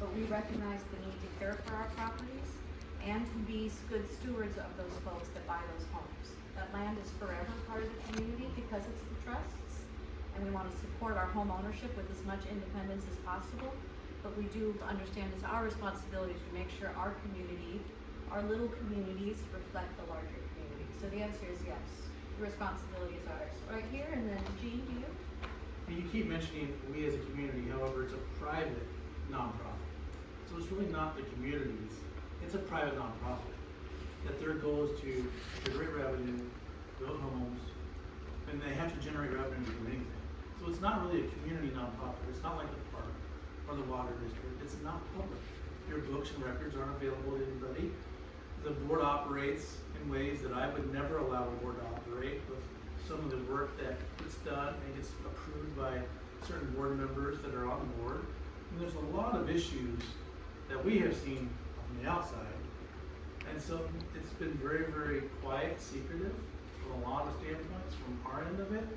but we recognize the need to care for our properties and to be good stewards of those folks that buy those homes. That land is forever part of the community because it's the trusts, and we want to support our home ownership with as much independence as possible, but we do understand it's our responsibility to make sure our community, our little communities, reflect the larger community. So the answer is yes, the responsibility is ours. Right here, and then Jean, do you? And you keep mentioning we as a community, however, it's a private nonprofit. So it's really not the communities, it's a private nonprofit. That their goal is to generate revenue, build homes, and they have to generate revenue to do anything. So it's not really a community nonprofit. It's not like the park or the water district. It's not public. Your books and records aren't available to anybody. The board operates in ways that I would never allow a board to operate, with some of the work that gets done and gets approved by certain board members that are on the board. And there's a lot of issues that we have seen from the outside. And so it's been very, very quiet, secretive from a lot of standpoints from our end of it,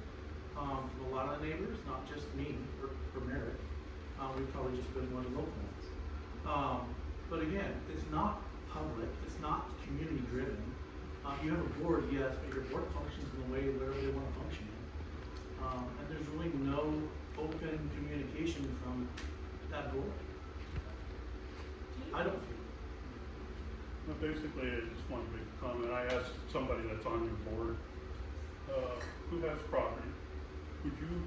from a lot of the neighbors, not just me or Merritt. We've probably just been one of the local ones. But again, it's not public, it's not community driven. You have a board, yes, but your board functions in the way wherever they want to function in. And there's really no open communication from that board. I don't feel. Well, basically, I just want to make a comment. I asked somebody that's on your board, who has property, would you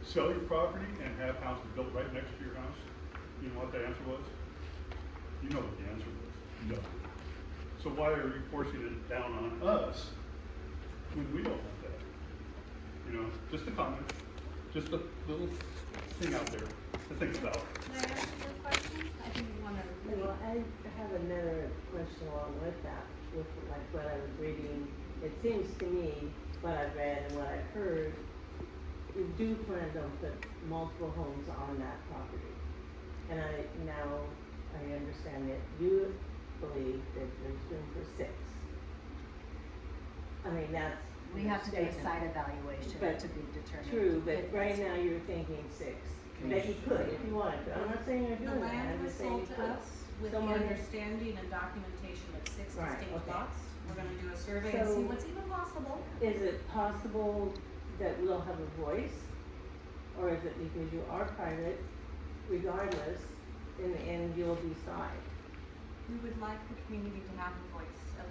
sell your property and have houses built right next to your house? You know what the answer was? You know what the answer was. No. So why are you forcing it down on us when we don't want that? You know, just a comment, just a little thing out there to think about. Can I answer your question? I think you want to. Well, I have another question along with that, with like what I was reading. It seems to me, what I've read and what I've heard, you do plan to put multiple homes on that property. And I understand that you believe that there's room for 6. I mean, that's. We have to do a statement. site evaluation But- to be determined. True, but right now you're thinking 6. That you could, if you wanted to. I'm not saying you're The doing that, land I'm was just saying sold you to could. us with the Someone- understanding and documentation of 6 Right, distinct okay. lots. We're gonna do a survey and So- see what's even possible. Is it possible that we'll have a voice? Or is it because you are private, regardless, in the end you'll decide? We would like the community to have a voice at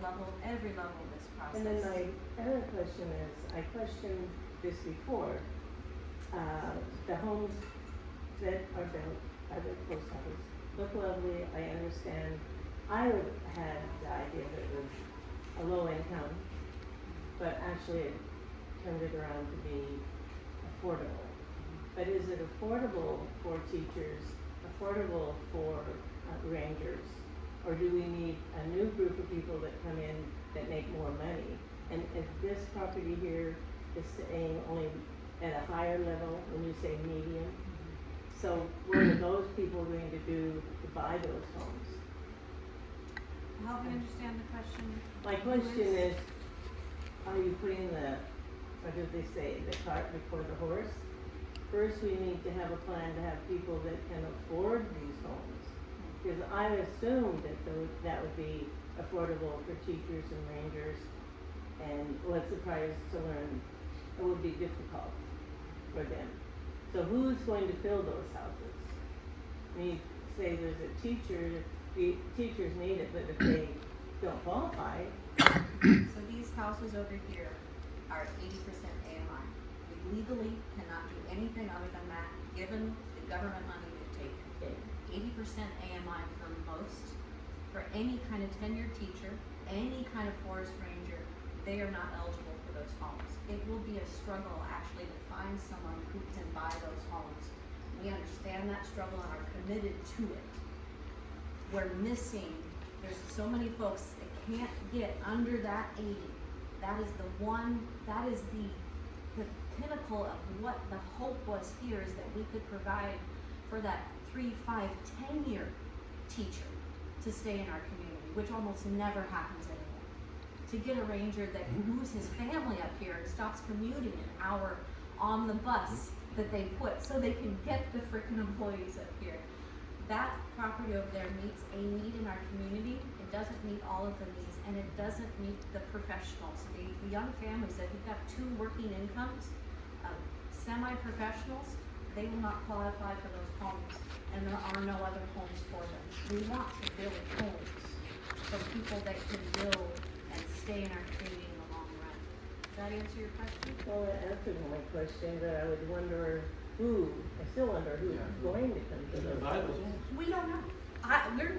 every level of this process. And then my other question is, I questioned this before, the homes that are built by the post office look lovely, I understand. I would had the idea that it was a low income, but actually it turned it around to be affordable. But is it affordable for teachers, affordable for rangers? Or do we need a new group of people that come in that make more money? And if this property here is saying only at a higher level, when you say medium, so what are those people going to do to buy those homes? Help me understand the question. My question is, are you putting what did they say, the cart before the horse? First, we need to have a plan to have people that can afford these homes. Because I assumed that that would be affordable for teachers and rangers, and was surprised to learn it would be difficult for them. So who's going to fill those houses? I mean, say there's a teacher, the teachers need it, but if they don't qualify, So these houses over here are 80% AMI. We legally cannot do anything other than that, given the government money we've taken. 80% AMI for most, for any kind of tenured teacher, any kind of forest ranger, they are not eligible for those homes. It will be a struggle actually to find someone who can buy those homes. We understand that struggle and are committed to it. We're missing, there's so many folks that can't get under that 80. That is the pinnacle of what the hope was here, is that we could provide for that 3, 5, 10-year teacher to stay in our community, which almost never happens anymore. To get a ranger that moves his family up here and stops commuting an hour on the bus that they put so they can get the frickin' employees up here. that property over there meets a need in our community. It doesn't meet all of the needs, and it doesn't meet the professionals, the young families that have got 2 working incomes, semi-professionals, they will not qualify for those homes, and there are no other homes for them. We want to build homes for people that can build and stay in our community in the long run. Does that answer your question? Well, that answered my question, but I would wonder I still wonder who's going to come to Should those. we buy those homes? We don't know.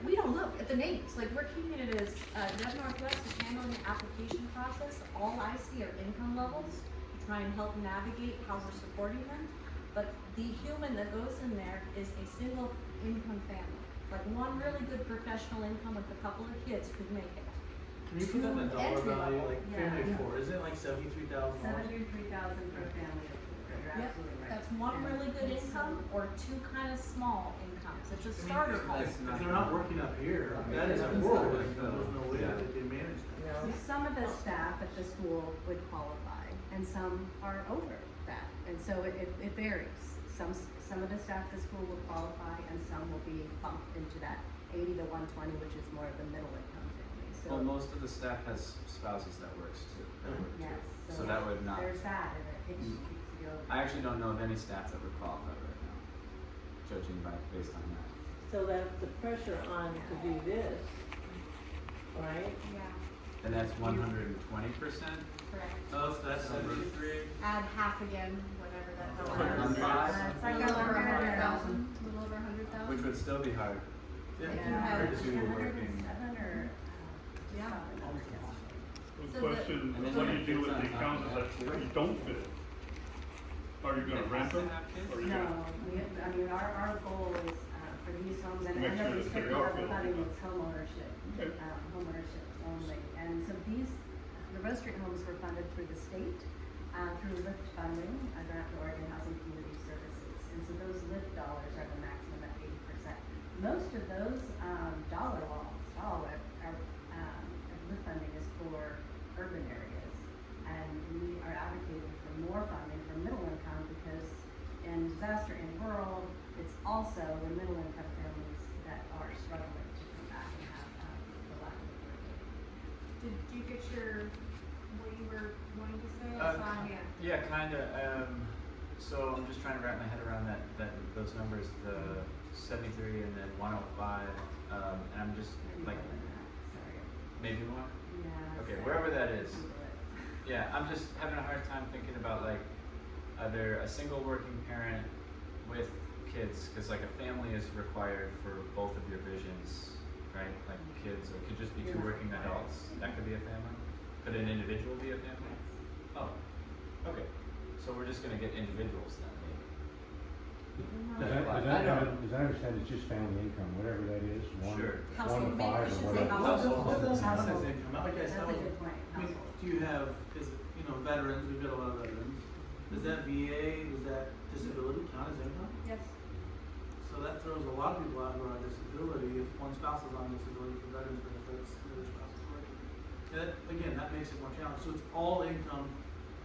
We don't look at the names, like, we're keeping it as, Dev Northwest is handling the application process. All I see are income levels, to try and help navigate how we're supporting them. But the human that goes in there is a single income family, like one really good professional income with a couple of kids could make it. Can you put that in a dollar Entry value, level. like family of 4, isn't it like $73,000? 73,000 per family of 4, you're Yep, absolutely right. that's one really good income or 2 kind of small incomes. It's a starter home. If they're not working up here, that is a horrible income, there's no way that they can manage that. No. Some of the staff at the school would qualify, and some are over that, and so it varies. Some of the staff at the school will qualify, and some will be bumped into that 80 to 120, which is more of the middle income family, so. Well, most of the staff has spouses that works too. Yes, So that would not. There's that, and it keeps you over. I actually don't know of any staff that would qualify right now, judging based on that. So that's the pressure on to do this, right? Yeah, And that's 120%? correct. Oh, so that's 73. Add half again, whatever that Oh, number is. 105? It's like A little over 100,000. 100,000, a little over 100,000. Which would still be hard. Yeah. Yeah. For 2 working. 107 or? Yeah. The So question, And then what do you you do with have the kids on accounts top of that that. you don't fit? Are you gonna rent them? Or are you No, gonna? I mean, our goal is, for these homes, and Make the sure that they restricted are level filled. funding is homeownership, Okay. homeownership only. And so the Rose Street homes were funded through the state, through LIFT funding, a grant to Oregon Housing Community Services. And so those LIFT dollars are the maximum at 80%. Most of those, dollar walls, LIFT funding is for urban areas. And we are advocating for more funding for middle income because in disaster and rural, it's also the middle income families that are struggling to come back and have, the lack of affordability. Did you get what you were wanting to say? I saw here. Yeah, kinda, so I'm just trying to wrap my head around those numbers, the 73 and then 105, and I'm just like, Sorry. maybe more? Yeah. Okay, sorry. wherever that is. Google it. Yeah, I'm just having a hard time thinking about like, either a single working parent with kids, cause like a family is required for both of your visions, right? Like kids, or it could just be 2 Yeah. working adults, that could be a family? Could an individual be a family? Oh, okay, so we're just gonna get individuals then, maybe. As I understand, it's just family income, whatever that is, Sure. one Household, to maybe five we or should say whatever. household. What does Household. household income, like I That's said, a good point, I mean, household. do you have, veterans, we've got a lot of veterans. Does that VA, does that disability count as income? Yes. So that throws a lot of people out who are on disability, if one spouse is on disability for veterans benefits, the other spouse is working. And that, again, that makes it more challenging, so it's all income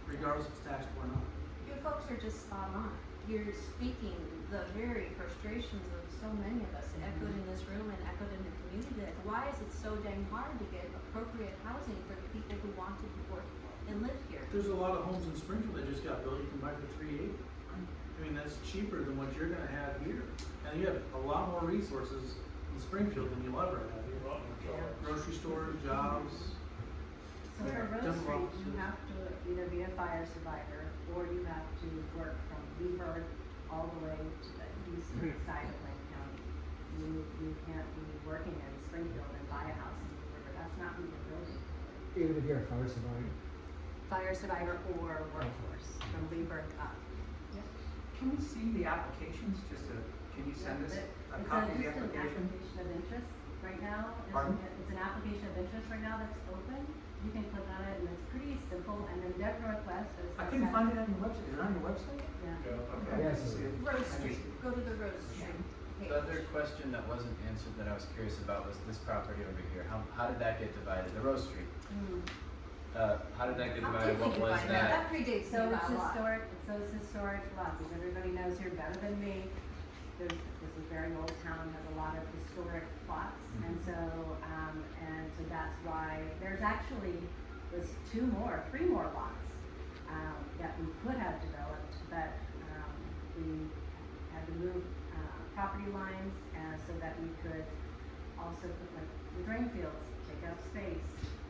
regardless if it's taxable or not. You folks are just spot on. You're speaking the very frustrations of so many of us echoed in this room and echoed in the community. That why is it so dang hard to get appropriate housing for the people who want to work and live here? There's a lot of homes in Springfield that just got built, you can buy for $380. I mean, that's cheaper than what you're gonna have here. And you have a lot more resources in Springfield than you'll ever have here. Grocery stores, jobs. So for Rose Dental Street, offices. you have to either be a fire survivor, or you have to work from Weaver all the way to the eastern side of Lake County. You can't be working in Springfield and buy a house in Weaver, that's not who you're building for. Even if you're a fire survivor. Fire survivor or workforce, from Weaver up. Can we see the applications, can you send us a copy of the It's just an application? application of interest right now. Pardon? It's an application of interest right now that's open. You can click on it and it's pretty simple, and then Dev Northwest is. I couldn't find it on your website, is it on your website? Yeah. Okay. Yes. I see it. Rose I Street, see it. go to the Rose Street page. The other question that wasn't answered that I was curious about was this property over here, how did that get divided, the Rose Street? How did that get How divided, did what we was divide that? That predates So me it's by a lot. historic, it's those historic lots, as everybody knows here better than me. This is a very old town, has a lot actually, was three more lots, that we could have developed, but, we had to move, property lines, so that we could also put like the drain fields, take up space.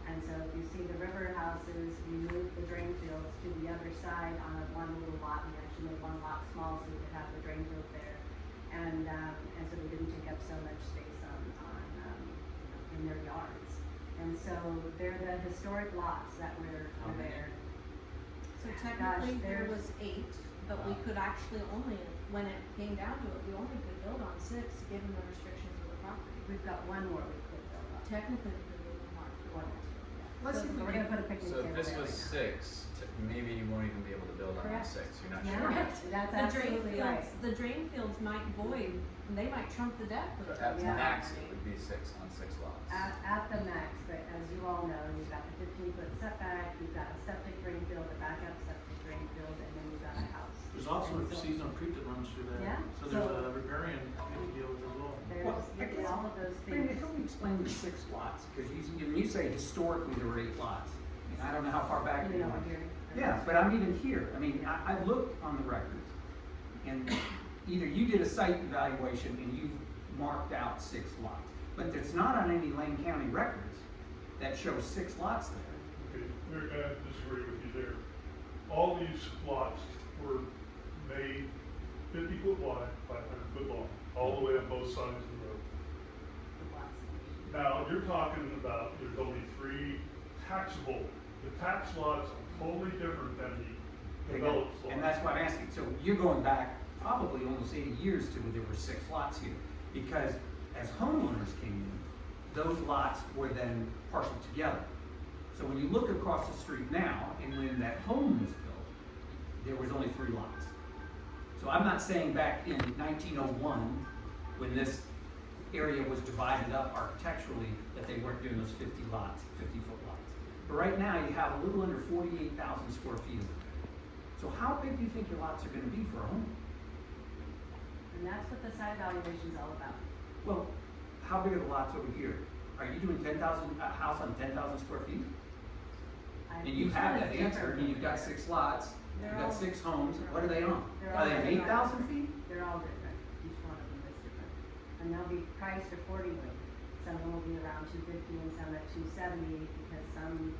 And so if you see the river houses, we moved the drain fields to the other side on one little lot. We actually made one lot small so we could have the drain field there. And so we didn't take up so much space in their yards. And so they're the historic lots that were there. So Gosh, technically, there there's- was 8, but we could actually only, when it came down to it, we only could build on 6, given the restrictions of the property. We've got one more we could build on. Technically, we could build on One more. Let's So see if we we're can- gonna put a picnic So table if this there was right now. 6, maybe you won't even be able to build on Correct. 6, you're not Yeah. sure. That's The drain absolutely right. fields, the drain fields might void, and they might trump the deck with At Yeah. max, it would be 6 on 6 lots. At the max, but as you all know, you've got the 15-foot setback, you've got a septic drain field, a backup septic drain field, and then you've got a house. There's also And a so seasonal creek that runs through there. Yeah, So there's so- a riparian to deal with as well. Well, I There's guess- all of those Brandon, things. help me explain the 6 lots, because when you say historically there were 8 lots, I mean, I don't know how far back You you're know, going. here. Yeah, but I'm even here, I mean, I've looked on the records, and either you did a site evaluation and you marked out 6 lots, but it's not on any Lane County records that shows 6 lots there. Okay, Eric, I disagree with you there. All these lots were made 50-foot wide, 500-foot long, all the way on both sides of the road. Now, you're talking about, there's only 3 taxable, the tax lots are totally different than the developed lots. And that's why I'm asking, so you're going back probably almost 80 years to where there were 6 lots here, because as homeowners came in, those lots were then parceled together. So when you look across the street now, and when that home was built, there was only 3 lots. So I'm not saying back in 1901, when this area was divided up architecturally, that they weren't doing those 50 lots, 50-foot lots. But right now, you have a little under 48,000 square feet of it. So how big do you think your lots are gonna be for a home? And that's what the site evaluation's all about. Well, how big are the lots over here? Are you doing 10,000, a house on 10,000 square feet? And you Each have one that is answer, different. and you've got 6 lots, They're you've got all- 6 homes, what are they on? They're Are they all on different. 8,000 feet? They're all different, each one of them is different. And they'll be priced accordingly. Some of them will be around 250 and some at 270, because some,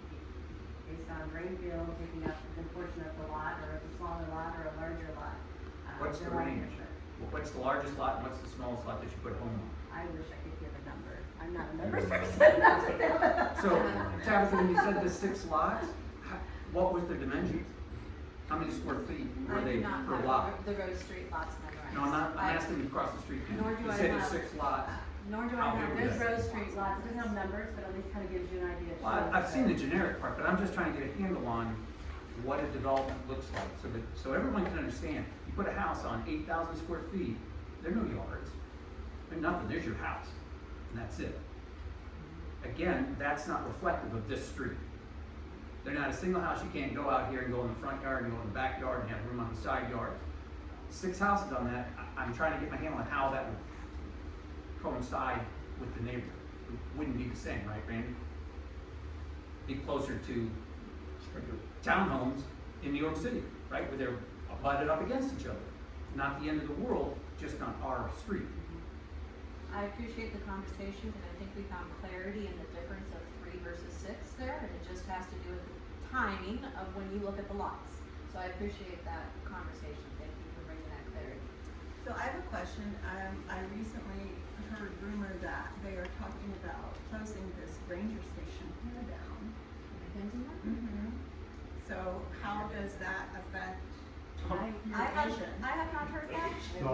based on drain field, taking up a good portion of the lot, or a smaller lot, or a larger lot. What's the they're all range? different. What's the largest lot and what's the smallest lot that you put a home on? I wish I could give a number. I'm not a numbers person. That's what they're- So, Tabitha, when you said the 6 lots, what was their dimensions? How many square feet were I they do not per have lot? the Rose Street lots memorized. No, I'm not, I'm I- asking you across the street. Nor do You I said have. there's 6 lots. Nor do How I have. big There's is Rose Street lots, it doesn't have numbers, but at least kind of gives you an idea. It Well, shows I've seen the the- generic part, but I'm just trying to get a handle on what a development looks like, so everyone can understand. You put a house on 8,000 square feet, there are no yards, there's nothing, there's your house, and that's it. Again, that's not reflective of this street. They're not a single house, you can't go out here and go in the front yard and go in the backyard and have room on the side yards. 6 houses on that, I'm trying to get my handle on how that would coincide with the neighborhood. It wouldn't be the same, right, Randy? Be closer to townhomes in New York City, right, where they're butted up against each other. Not the end of the world, just on our street. I appreciate the conversation, and I think we found clarity in the difference of 3 versus 6 there, and it just has to do with the timing of when you look at the lots. So I appreciate that conversation, thank you for bringing that clarity. So I have a question. I recently heard rumor that they are talking about closing this ranger station here down. Kensington? Mm-hmm. So how does that affect your vision? I have not heard that. So,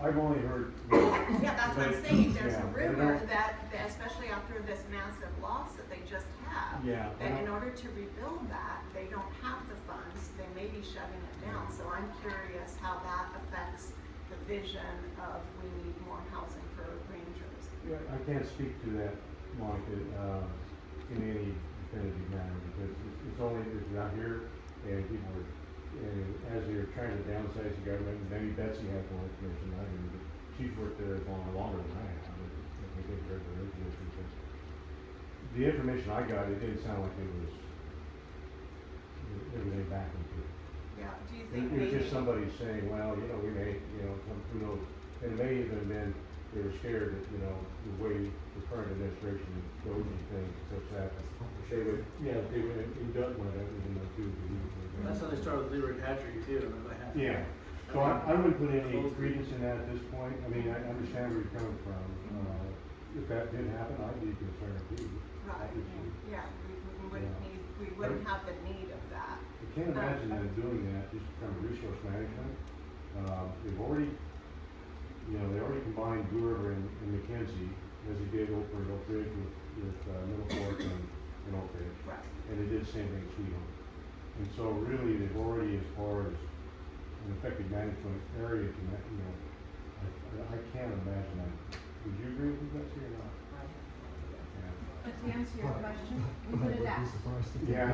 I've only heard. Yeah, that's what I'm but- saying. There's yeah, a they rumor don't- that especially after this massive loss that they just had, Yeah, that I in don't- order to rebuild that, they don't have the funds. They may be shutting it down. So I'm curious how that affects the vision of we need more housing for rangers. Yeah, I can't speak to that, Monica, in any definitive manner, because it's only, it's not here, and people are, and as they're trying to downsize the government, and maybe Betsy has more information than I do, but she's worked there longer than I have, but I think they're very into it, because the information I got, it didn't sound like it was everything back into it. Yeah, do you It think was maybe? just somebody saying, well, you know, we may, you know, who knows, and it may even been, they were scared that, you know, the way the current administration goes and things, such that they would, yeah, they would, and Doug went out, even though too. That's how they started with Leroy Hatchery too, and I have. Yeah, so I wouldn't put any credence in that at this point, I mean, I understand where you're coming from, if that did happen, I'd be concerned too. Right, obviously. yeah, we wouldn't Yeah. need, we wouldn't have the need of that. I can't imagine them doing that just from resource management. They've already, you know, they already combined Blue River and McKenzie, as they did over at Oak Ridge with Middle Fork and Oak Ridge. Right. And they did the same thing at Sweet Home. And so really, they've already, as far as an effective management area, can that, you know, I can't imagine that. Would you agree with me, Betsy, or not? Yeah. But to answer your question, we would adapt. Yeah.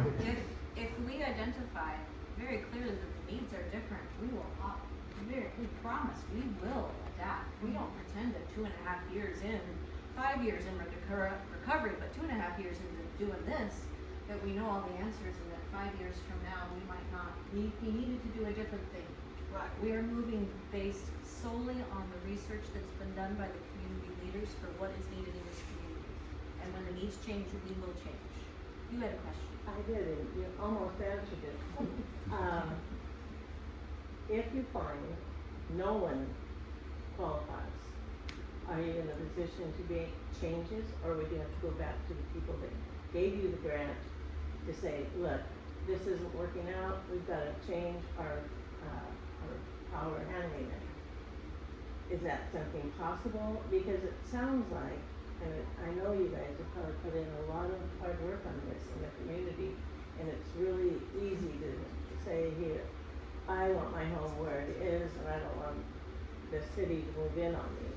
If we identify very clearly that the needs are different, we will, we promise, we will adapt. We don't pretend that 2.5 years in, 5 years in recovery, but 2.5 years into doing this, that we know all the answers and that 5 years from now, we might not be needed to do a different thing. Right. We are moving based solely on the research that's been done by the community leaders for what is needed in this community. And when the needs change, we will change. You had a question. I did, and you almost answered it. If you find no one qualifies, are you in a position to make changes, or would you have to go back to the people that gave you the grant to say, look, this isn't working out, we've got to change our power handling it? Is that something possible? Because it sounds like, and I know you guys have probably put in a lot of hard work on this in the community, and it's really easy to say, here, I want my home where it is, and I don't want the city to move in on me.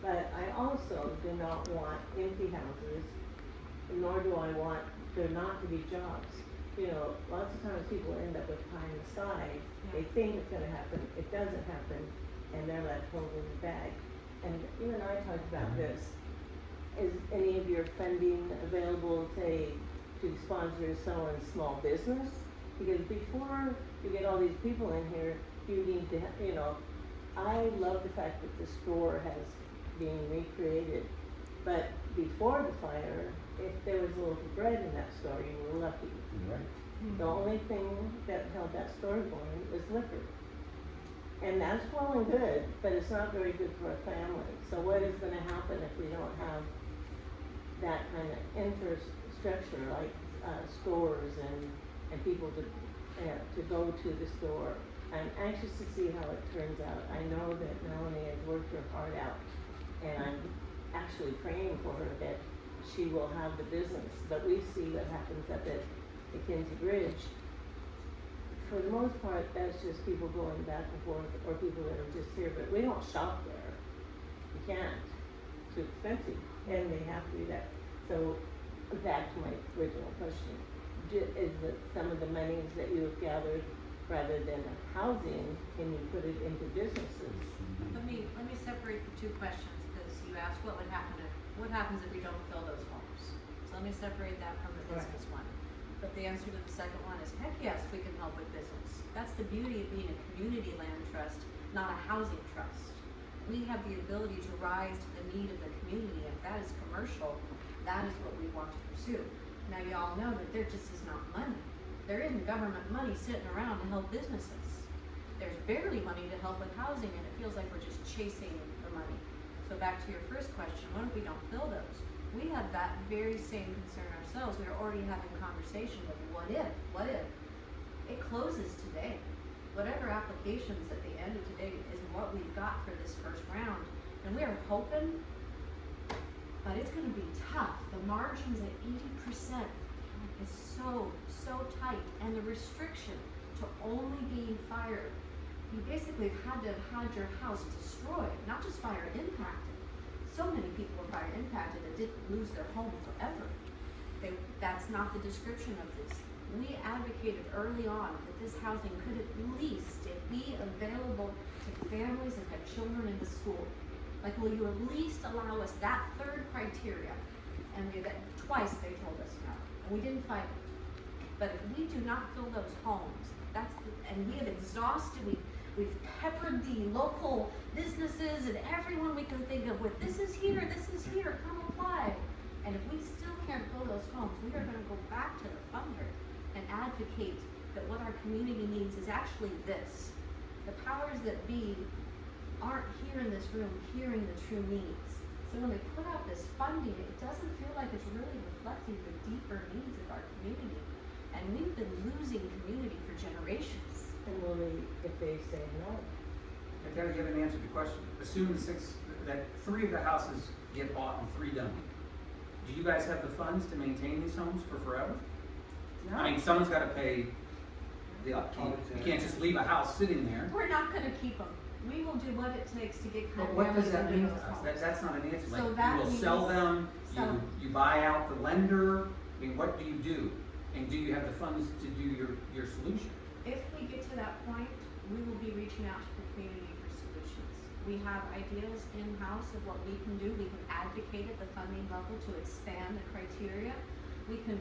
But I also do not want empty houses, nor do I want there not to be jobs. You know, lots of times people end up with pie in the sky, they think it's gonna happen, it doesn't happen, and they're left holding the bag. And you and I talked about this. Is any of your funding available, say, to sponsor someone's small business? Because before you get all these people in here, you need to, you know, I love the fact that the store has been recreated. But before the fire, if there was a loaf of bread in that store, you were lucky. You're right. The only thing that held that store going was liquor. And that's well and good, but it's not very good for a family. So what is gonna happen if we don't have that kind of infrastructure, like, stores and people to go to the store? I'm anxious to see how it turns out. I know that Melanie has worked her heart out, and I'm actually praying for her that she will have the business. But we see what happens up at McKenzie Bridge. For the most part, that's just people going back and forth, or people that are just here, but we don't shop there. You can't, it's too expensive, and they have to do that. So, back to my original question, is that some of the monies that you have gathered, rather than housing, can you put it into businesses? Let me separate the two questions, because you asked what happens if we don't fill those homes. So let me separate that from the Right. business one. But the answer to the second one is, heck yes, we can help with business. That's the beauty of being a community land trust, not a housing trust. We have the ability to rise to the need of the community. If that is commercial, that is what we want to pursue. Now, you all know that there just is not money. There isn't government money sitting around to help businesses. There's barely money to help with housing, and it feels like we're just chasing the money. So back to your first question, what if we don't fill those? We have that very same concern ourselves. We are already having conversation with what if it closes today. Whatever applications at the end of today is what we've got for this first round. And we are hoping, but it's gonna be tough. The margins at 80% is so tight, and the restriction to only being fired. You basically had to have had your house destroyed, not just fire impacted. So many people were fire impacted that didn't lose their home forever. That's not the description of this. We advocated early on that this housing could at least be available to families that have children in the school. Like, will you at least allow us that third criteria? And twice they told us no, and we didn't fight it. But if we do not fill those homes, and we have exhausted, we've peppered the local businesses and everyone we can think of with, this is here, come apply. And if we still can't fill those homes, we are gonna go back to the funder and advocate that what our community needs is actually this. The powers that be aren't here in this room hearing the true needs. So when they put out this funding, it doesn't feel like it's really reflecting the deeper needs of our community. And we've been losing community for generations. And will they, if they say no? I gotta give an answer to the question. Assume that 3 of the houses get bought and 3 don't. Do you guys have the funds to maintain these homes for forever? No. I mean, someone's gotta pay the upkeep. You can't just leave a house sitting there. We're not gonna keep them. We will do what it takes to get But kind what does families that into mean those to us? homes. That's not an answer. So Like, that you will means sell them, sell them. you buy out the lender. I mean, what do you do? And do you have the funds to do your solution? If we get to that point, we will be reaching out to the community for solutions. We have ideas in-house of what we can do. We can advocate at the funding level to expand the criteria. We can,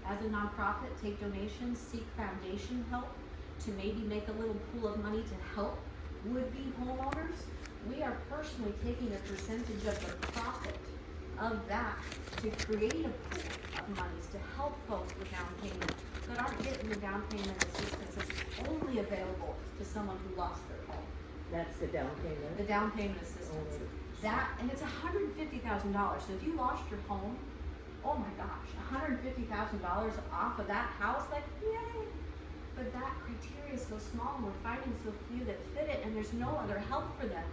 as a nonprofit, take donations, seek foundation help to maybe make a little pool of money to help would-be homeowners. We are personally taking a percentage of the profit of that to create a pool of monies to help folks with down payment that aren't getting the down payment assistance that's only available to someone who lost their home. That's the down payment? The down payment assistance. Only. That, and it's $150,000. So if you lost your home, oh my gosh, $150,000 off of that house, like, yay! But that criteria is so small, and we're finding so few that fit it, and there's no other help for them.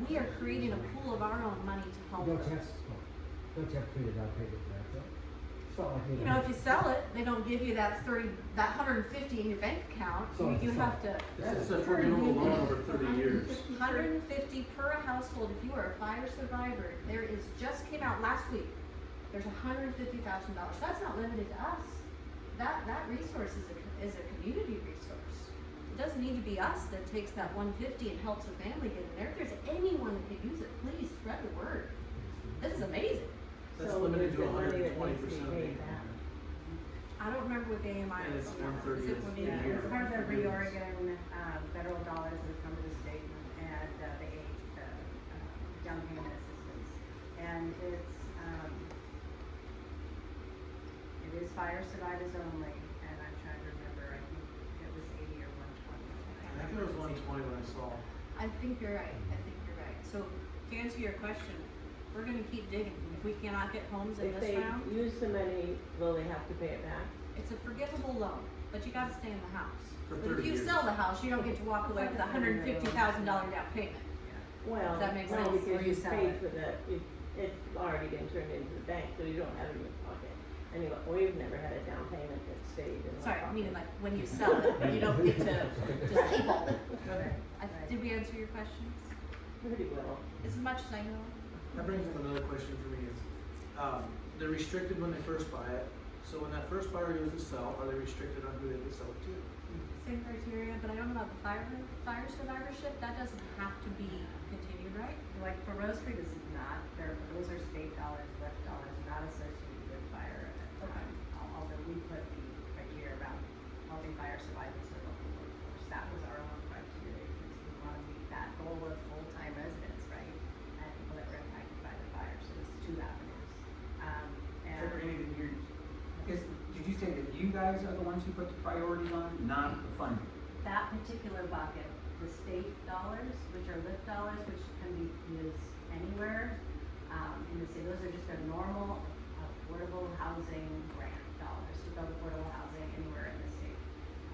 We are creating a pool of our own money to help Don't them. you have to pay the down payment back though? It's not like You know, if you sell it, they don't give you that 150 in your bank account. So You it's have to. It's a forgivable loan over 30 years. 150 per household. If you are a fire survivor, just came out last week. There's $150,000. That's not limited to us. That resource is a community resource. It doesn't need to be us that takes that 150 and helps a family get in there. If there's anyone that could use it, please spread the word. This is amazing. That's So limited to there's the money that 120% needs to be of the paid income. I don't remember what the AMI And is. it's on that. 130 Is it is one a eighty? year. It's part of the Reoregon, federal dollars that have come to the state and, the aid, down payment assistance. And it is fire survivors only, and I'm trying to remember, I think it was 80 or 120. I think it was 120 when I saw. I think you're right. So to answer your question, we're gonna keep digging. If we cannot get homes in If this they round, use the money, will they have to pay it back? it's a forgivable loan, but you gotta stay in the house. For But if 30 you years. sell the house, you don't get to walk away with a $150,000 down payment. Well, that make no, sense? Or because you you sell paid it. for it's already been turned into the bank, so you don't have it in your pocket. Anyway, we've never had a down payment that stayed in our Sorry, pocket. I mean like when you sell it, you don't get to just keep it. Okay. Did we answer your questions? Pretty well. As much as I know. That brings up another question for me is, they're restricted when they first buy it. So when that first buyer goes to sell, are they restricted on who they can sell it to? Same criteria, but I don't know about the fire survivorship. That doesn't have to be continued, right? Like for Rose Creek is not, those are state dollars, lift dollars, not associated with fire. Okay. Although we put the criteria around helping fire survivors or local workforce, that was our own criteria, because we want to meet that goal of full-time residents, right? And people that were impacted by the fire, so there's 2 avenues. For anything here, did you say that you guys are the ones who put the priority on, not the funding? That particular bucket, the state dollars, which are lift dollars, which can be used anywhere, in the state, those are just a normal affordable housing grant dollars to build affordable housing anywhere in the state.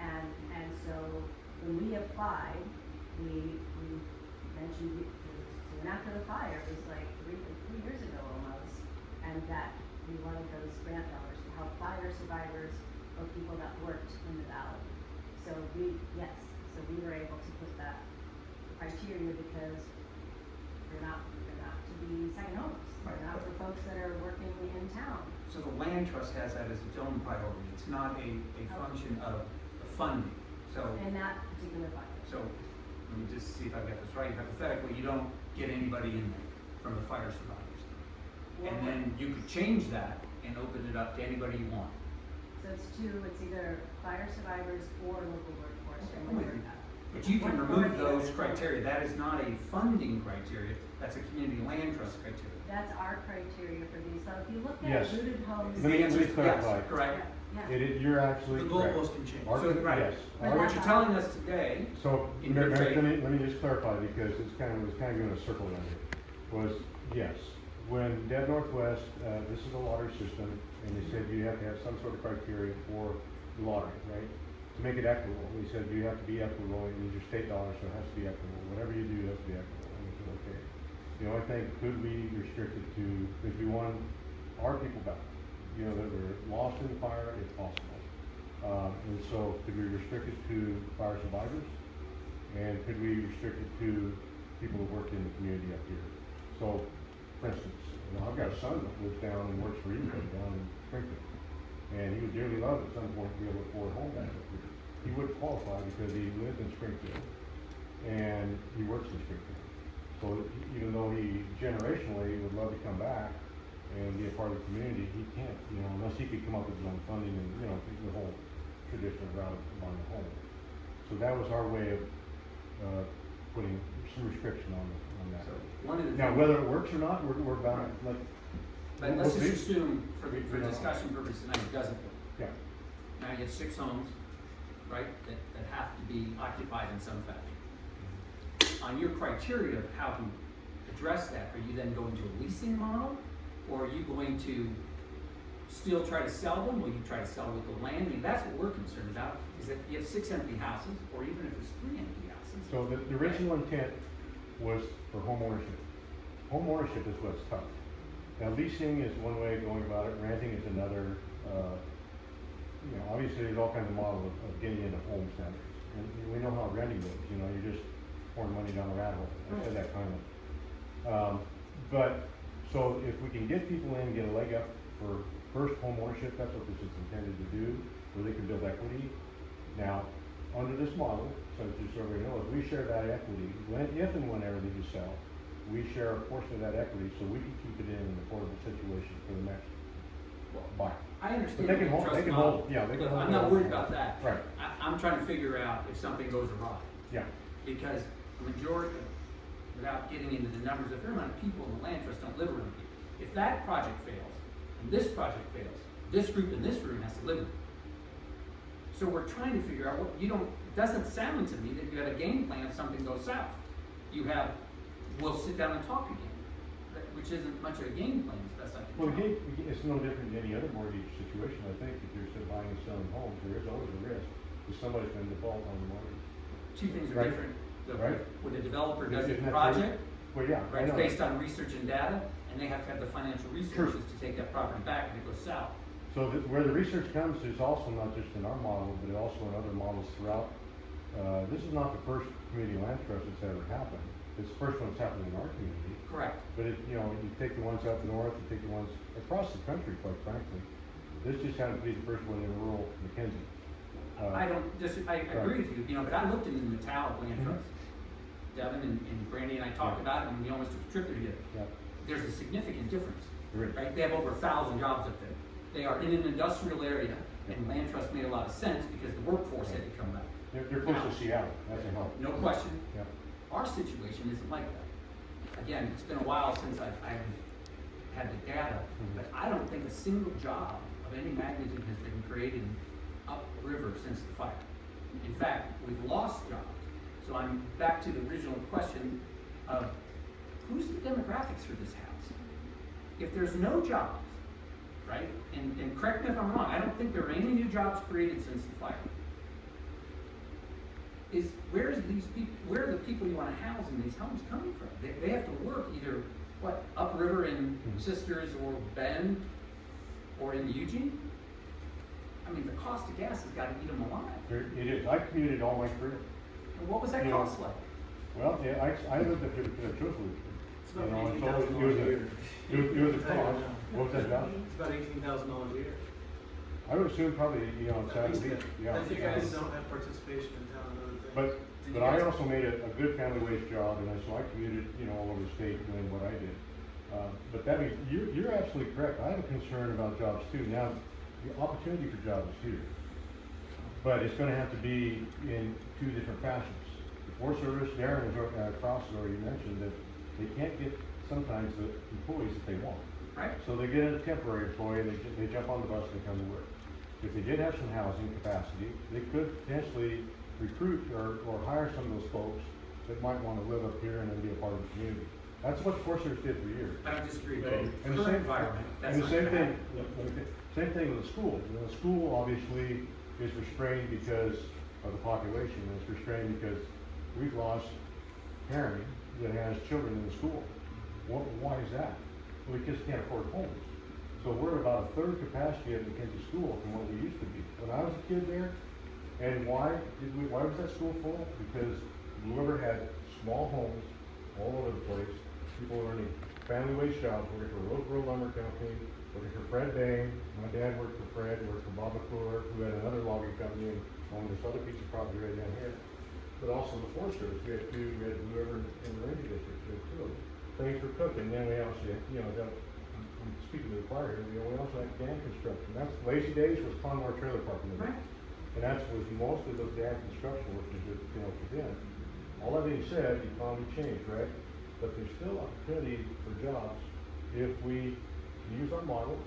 And so when we applied, we mentioned, soon after the fire, it was like 3 years ago almost, and that we wanted those grant dollars to help fire survivors or people that worked in the valley. So we were able to put that criteria because they're not to be second homes. They're not for folks that are working in town. So the land trust has that as its own priority. It's not a function of the funding. So, In that particular bucket. so let me just see if I got this right. Hypothetically, you don't get anybody in there from the fire survivors. And then you could change that and open it up to anybody you want. So it's either fire survivors or local workforce. I'm with you. But you can remove those criteria. That is not a funding criteria, that's a community land trust criteria. That's our criteria for these, so if you look at Yes. rooted homes. Let me The answer is clarify. yes, correct. Yeah. You're actually The correct. goalpost can change. Our- So, right. Yes. But Our- What you're telling us today, So, In Mary, good faith. let me just clarify, because it's kind of going a circle around here, was, yes, when Dead Northwest, this is a lottery system, and they said you have to have some sort of criteria for the lottery, right? To make it equitable, we said you have to be equitable, and use your state dollars, so it has to be equitable, whatever you do has to be equitable, and we said, okay. The only thing, could we restrict it to, if we want our people back, you know, that were lost in the fire, if possible. And so, could we restrict it to fire survivors? And could we restrict it to people who work in the community up here? So, for instance, you know, I've got a son that lives down and works for Eco down in Springfield. And he would dearly love at some point to be able to afford a home back up here. He would qualify because he lived in Springfield and he works in Springfield. So even though he generationally would love to come back and be a part of the community, he can't, you know, unless he could come up with his own funding and, you know, the whole traditional route of buying a home. So that was our way of, putting some restriction on that. so one of the. Now, whether it works or not, we're bound, like. But let's we'll just see. assume, for We don't- discussion purposes tonight, it doesn't work. Yeah, Now you have 6 homes, right, that have to be occupied in some fashion. On your criteria of how to address that, are you then going to a leasing model? Or are you going to still try to sell them? Will you try to sell with the land? I mean, that's what we're concerned about, is that you have 6 empty houses, or even if it's 3 empty houses. so the original intent was for home ownership. Home ownership is what's tough. Now, leasing is one way of going about it, renting is another. You know, obviously, there's all kinds of models of getting into home centers. And we know how renting goes, you know, you're just pouring money down a rat hole. I said that kind of. But, so if we can get people in, get a leg up for first home ownership, that's what this is intended to do, where they can build equity. Now, under this model, so just so everybody knows, we share that equity, if and whenever they do sell, we share a portion of that equity, so we can keep it in an affordable situation for the next buyer. I understand. But they can the hold- trust they can model, hold- yeah, they can but hold I'm not it. worried about that. Right. I'm trying to figure out if something goes awry. Yeah, Because the majority, without getting into the numbers, a fair amount of people in the land trust don't live around here. If that project fails, and this project fails, this group in this room has to live with it. So we're trying to figure out what, it doesn't sound to me that you have a game plan if something goes south. You have, we'll sit down and talk again, which isn't much of a game plan, as best I can well, tell. it's no different than any other mortgage situation, I think, if you're still buying and selling homes, there is always a risk, that somebody's gonna default on the mortgage. Two things are Right. different. Right. When a developer does Isn't a that project, Well, yeah, I right, it's know. based on research and data, and they have to have the financial resources to take that property back if it goes south. So where the research comes is also not just in our model, but also in other models throughout. This is not the first community land trust that's ever happened. It's the first one that's happened in our community. Correct. But you know, you take the ones up north, you take the ones across the country, quite frankly. This just happened to be the first one in rural Mackenzie. I agree with you, but I looked into the metallic land Mhm. trust. Devin and Brandy and I talked Yeah. about it, and we almost took a trip there together. Yeah, There's a significant difference, there is. right? They have over 1,000 jobs up there. They are in an industrial area, and land trust made a lot of sense because the workforce had to come back. They're close to Seattle, that's a help. No question. Yeah. Our situation isn't like that. Again, it's been a while since I've had the data, but I don't think a single job of any magnitude has been created upriver since the fire. In fact, we've lost jobs. So I'm back to the original question of who's the demographics for this house? If there's no jobs, right? And correct me if I'm wrong, I don't think there are any new jobs created since the fire. Where are the people you want to house in these homes coming from? They have to work either, upriver in Sisters or Bend or in Eugene? I mean, the cost of gas has got to eat them alive. It is. I commuted all my career. And what was that You know, cost like? Well, yeah, I lived up here truthfully. It's about You know, $18,000 a year. It was a cost. What was that, Josh? It's about $18,000 a year. I would assume probably, it's At at least least, that. yeah. If you guys don't have participation in town and other things. But, Did but you I guys- also made a good family wage job, and so I commuted, all over the state doing what I did. but that means, you're absolutely correct. I have a concern about jobs too. Now, the opportunity for jobs is here. But it's gonna have to be in two different fashions. The Forest Service, Darren was, Cross has already mentioned that they can't get sometimes the employees that they want. Right? So they get a temporary employee, and they jump on the bus and they come to work. If they did have some housing capacity, they could potentially recruit or hire some of those folks that might wanna live up here and then be a part of the community. That's what the Forest Service did for years. I don't disagree, but And in the the current same, environment, that's and the not same gonna thing, happen. same thing with the school. You know, the school obviously is restrained because of the population, and it's restrained because we've lost parents that has children in the school. Why is that? Well, because they can't afford homes. So we're about a third capacity of McKenzie School from what we used to be. When I was a kid there, and why was that school full? Because Blue River had small homes all over the place. People were earning family wage jobs, working for Roseboro Lumber Company, working for Fred Bain. My dad worked for Fred, worked for Bob McClure, who had another logging company and owned this other piece of property right down here. But also the Forest Service, we had Blue River and the Ranger District, we had two of them. Things were cooking, then we also, I'm speaking to the choir here, we also had dam construction. That's, Lazy Days was Conmore Trailer Park in the Right. And that's was most of those dam construction workers that, for them. All that being said, the economy changed, right? But there's still opportunity for jobs if we use our model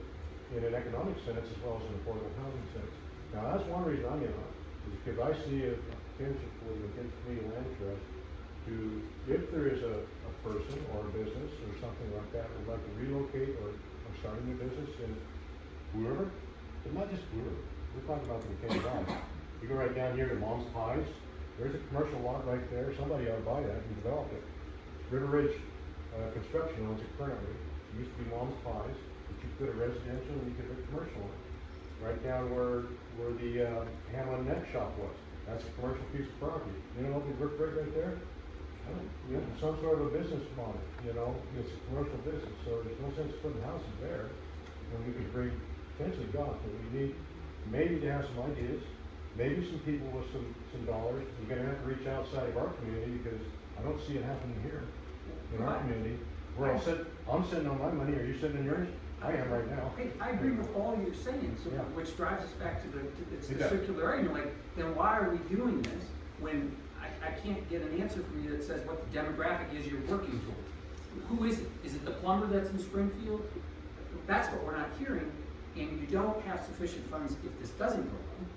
in an economic sense as well as an affordable housing sense. Now, that's one reason I'm in on it, is because I see a potential for the McKenzie Community Land Trust to, if there is a person or a business or something like that would like to relocate or start a new business in Blue River, but not just Blue River, we're talking about the McKenzie Valley. You go right down here to Mom's Pies, there's a commercial lot right there, somebody ought to buy that and develop it. River Ridge Construction owns it currently. It used to be Mom's Pies, but you could put a residential and you could put a commercial on it. Right down where the Hamlin Net Shop was. That's a commercial piece of property. You know what would work right there? Some sort of a business model, it's a commercial business, so there's no sense putting houses there. And we could bring potentially jobs, but we need maybe to have some ideas, maybe some people with some dollars. We're gonna have to reach outside of our community because I don't see it happening here in our community. I'm sitting on my money, are you sitting in yours? I am right now. Okay, I agree with all you're saying, so, Yeah. which drives us back to it's It the does. circular argument, like, then why are we doing this when I can't get an answer from you that says what the demographic is you're working towards? Who is it? Is it the plumber that's in Springfield? That's what we're not hearing, and you don't have sufficient funds if this doesn't go well.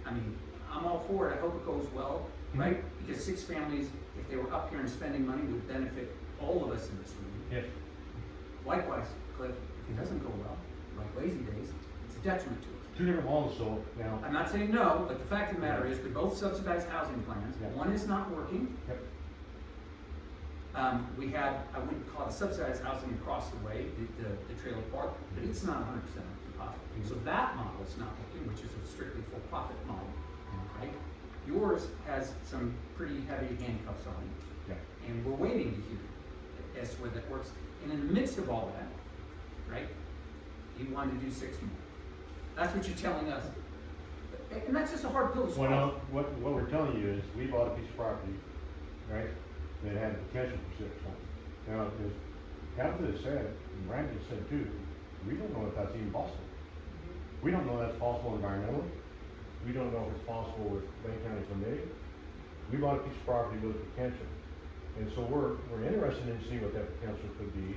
I mean, I'm all for it, I hope it goes well, right? Because 6 families, if they were up here and spending money, would benefit all of us in this room. Yes. Likewise, Cliff, if it doesn't go well, like Lazy Days, it's a detriment to us. Two different models, so now. I'm not saying no, but the fact of the matter is, they're both subsidized housing plans. Yeah. One is not working. Yep. We had, I wouldn't call it subsidized housing across the way, the trailer park, but it's not 100% up to profit. So that model is not working, which is a strictly for-profit model, right? Yours has some pretty heavy handcuffs on it. Yeah. And we're waiting to hear as to where that works. And in the midst of all that, right, you wanted to do 6 more. That's what you're telling us. And that's just a hard pill to swallow. Well, what we're telling you is, we bought a piece of property, right, that had the potential for 6 homes. Now, as Tabitha has said, and Randy said too, we don't know if that's even possible. We don't know that's possible environmentally. We don't know if it's possible with Lane County permitting. We bought a piece of property with potential. And so we're interested in seeing what that potential could be.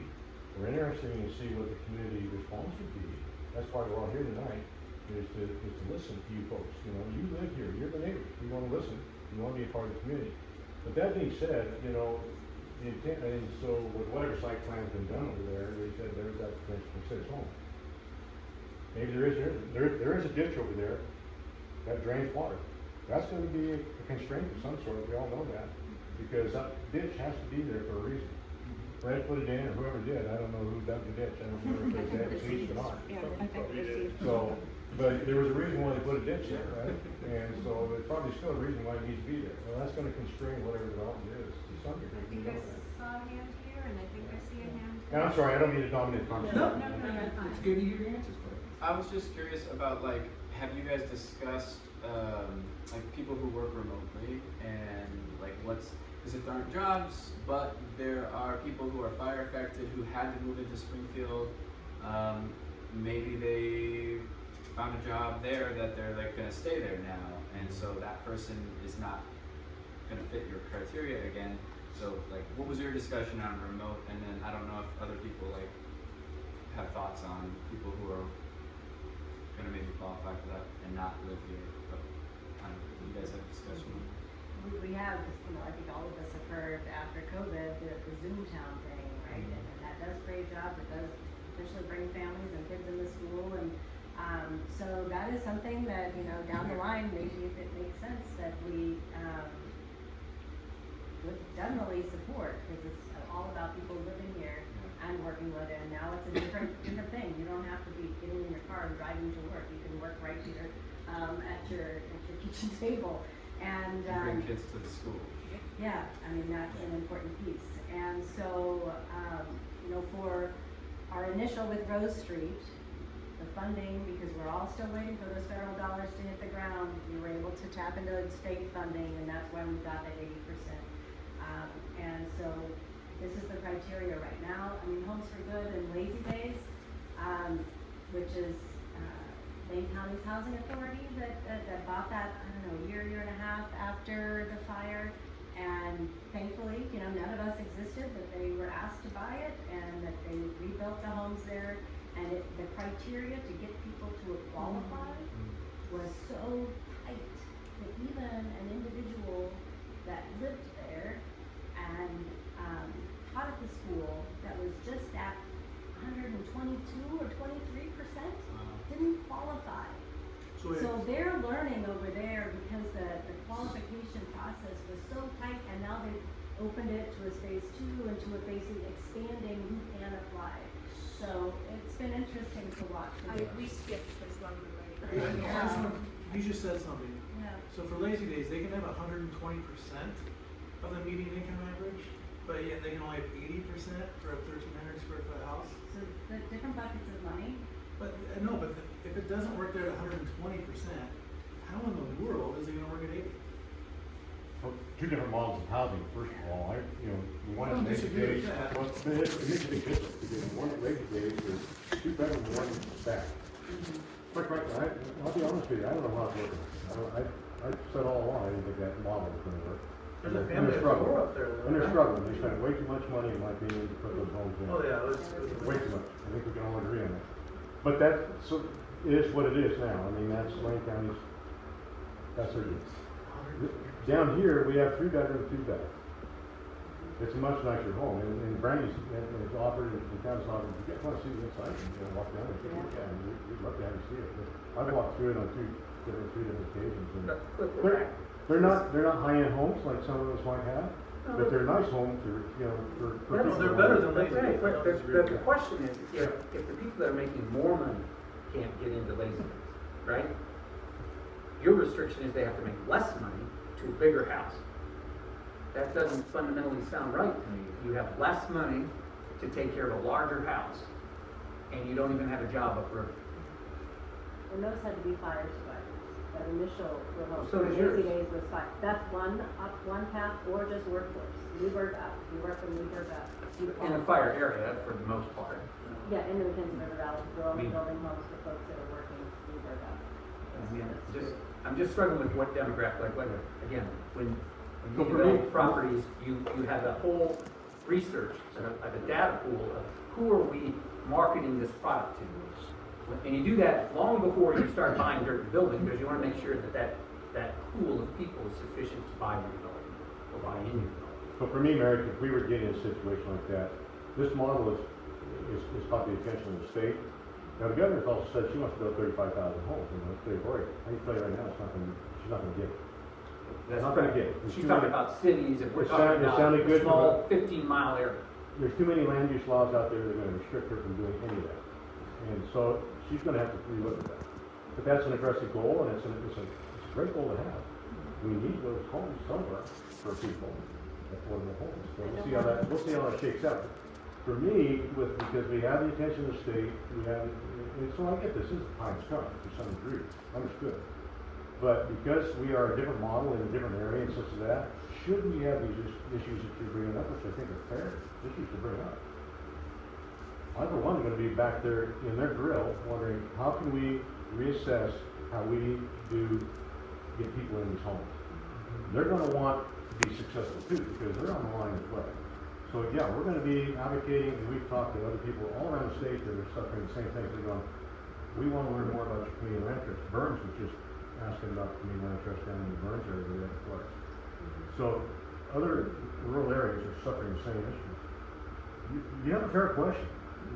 We're interested in see what the community response would be. That's why we're all here tonight, is to listen to you folks. You live here, you're the neighbors, you wanna listen, you wanna be a part of the community. But that being said, the intent, and so with whatever site plan's been done over there, they said there's that potential for 6 homes. Maybe there is a ditch over there that drains water. That's gonna be a constraint of some sort, we all know that, because that ditch has to be there for a reason. Fred put it in, or whoever did, I don't know who dug the ditch, I don't know if it was seized or not. So, but there was a reason why they put a ditch there, right? And so there's probably still a reason why it needs to be there. Well, that's gonna constrain whatever development is to some I degree. think we I know that. saw a hand here, and I think I see a hand. And I'm sorry, I don't mean to dominate the conversation. No, you're fine. it's good to hear your answers, Cliff. I was just curious about have you guys discussed people who work remotely and Because if there aren't jobs, but there are people who are fire affected who had to move into Springfield, maybe they found a job there that they're like gonna stay there now, and so that person is not gonna fit your criteria again. So like, what was your discussion on remote? And then I don't know if other people like have thoughts on people who are gonna maybe qualify for that and not live here, but I don't know, you guys have discussion? We have, you know, I think all of us have heard after COVID, the Zoom town thing, right? And that does create jobs, it does potentially bring families and kids into school, and so that is something that, you know, down the line, maybe if it makes sense, that we would definitely support, because it's all about people living here and working with it, and now it's a different thing. You don't have to be getting in your car and driving to work, you can work right here at your kitchen table. And Bring kids to the school. yeah, I mean, that's an important piece. And so, you know, for our initial with Rose Street, the funding, because we're all still waiting for those federal dollars to hit the ground, we were able to tap into state funding, and that's why we got that 80%. And so this is the criteria right now. I mean, Homes for Good and Lazy Days, which is Lane County's housing authority that bought that, I don't know, year and a half after the fire. And thankfully, you know, none of us existed, but they were asked to buy it, and that they rebuilt the homes there. And the criteria to get people to qualify was so tight that even an individual that lived there and taught at the school that was just at 122 or 23% didn't qualify. So they're learning over there because the qualification process was so tight, and now they've opened it to a phase 2 and to a phase expanding who can apply. So it's been interesting to watch. We skipped this one you just said something. Yeah. So for Lazy Days, they can have 120% of the median income average, but yet they can only have 80% for a 1,300 square foot house. So the different buckets of money. But no, but if it doesn't work there at 120%, how in the world is it going to work at 80? Well, two different models of housing, first of all, the one I don't at Lazy disagree with Days, that. well, it needs to be different, because the one at Lazy Days is 2 bedroom, 1 bath. Quite frankly, I'll be honest with you, I don't know how it's working. I said all along, I didn't think that model was gonna work. There's a And family they're of 4 struggling. up there, though. And they're struggling, they spent way too much money, in my opinion, to put those homes in. Oh, yeah, Way too much, I think we can all agree on that. But that, so, is what it is now, I mean, that's Lane County's, that's what it is. Down here, we have 3 bedroom, 2 bath. It's a much nicer home, and Brandy's has offered, and the town's offered, if you guys wanna see the inside, you can walk down and take a look at it, we'd love to have you see it. But I've walked through it on 3 different occasions, and they're not high-end homes like some of us might have, but they're nice homes for No, people. they're better than Lazy Right, Days. but the question is, if the people that are making more money can't get into Lazy Days, right? Your restriction is they have to make less money to a bigger house. That doesn't fundamentally sound right to me. You have less money to take care of a larger house, and you don't even have a job upriver. And those had to be fire survivors. That initial remote. So does yours. Lazy Days was fire. That's one path, or just workforce. Newburgh up. You work from Newburgh up. In a fire area, for the most part. Yeah, in the McKenzie River Valley, we're only Me. building homes for folks that are working Newburgh up. I'm just struggling with what demographic, like, again, when So you for develop me- properties, you have a whole research, a data pool of who are we marketing this product to? And you do that long before you start buying dirt and building, because you wanna make sure that pool of people is sufficient to buy your development, or buy in your development. So for me, Merrick, if we were getting in a situation like that, this model is caught the attention of the state. Now, the governor's also said she wants to build 35,000 homes in the state of Oregon. I can tell you right now, she's not gonna get it. That's Not gonna right. get it. There's She's too talking many- about cities, and we're It talking sounded about good a from small 15-mile area. There's too many land use laws out there that are gonna restrict her from doing any of that. And so she's gonna have to relook at that. But that's an aggressive goal, and it's a great goal to have. We need those homes somewhere for people, affordable homes. So we'll see how that shakes out. For me, because we have the attention of the state, and so I get this is time's come to some degree, understood. But because we are a different model in a different area and such as that, should we have these issues that you're bringing up, which I think are fair issues to bring up? I, for one, gonna be back there in their grill wondering, how can we reassess how we do get people in these homes? They're gonna want to be successful too, because they're on the line as well. So yeah, we're gonna be advocating, and we've talked to other people all around the state that are suffering the same things. They're going, we wanna learn more about your community land trust. Burns was just asking about community land trust down in the Burns area where they have floods. So other rural areas are suffering the same issues. You have a fair question.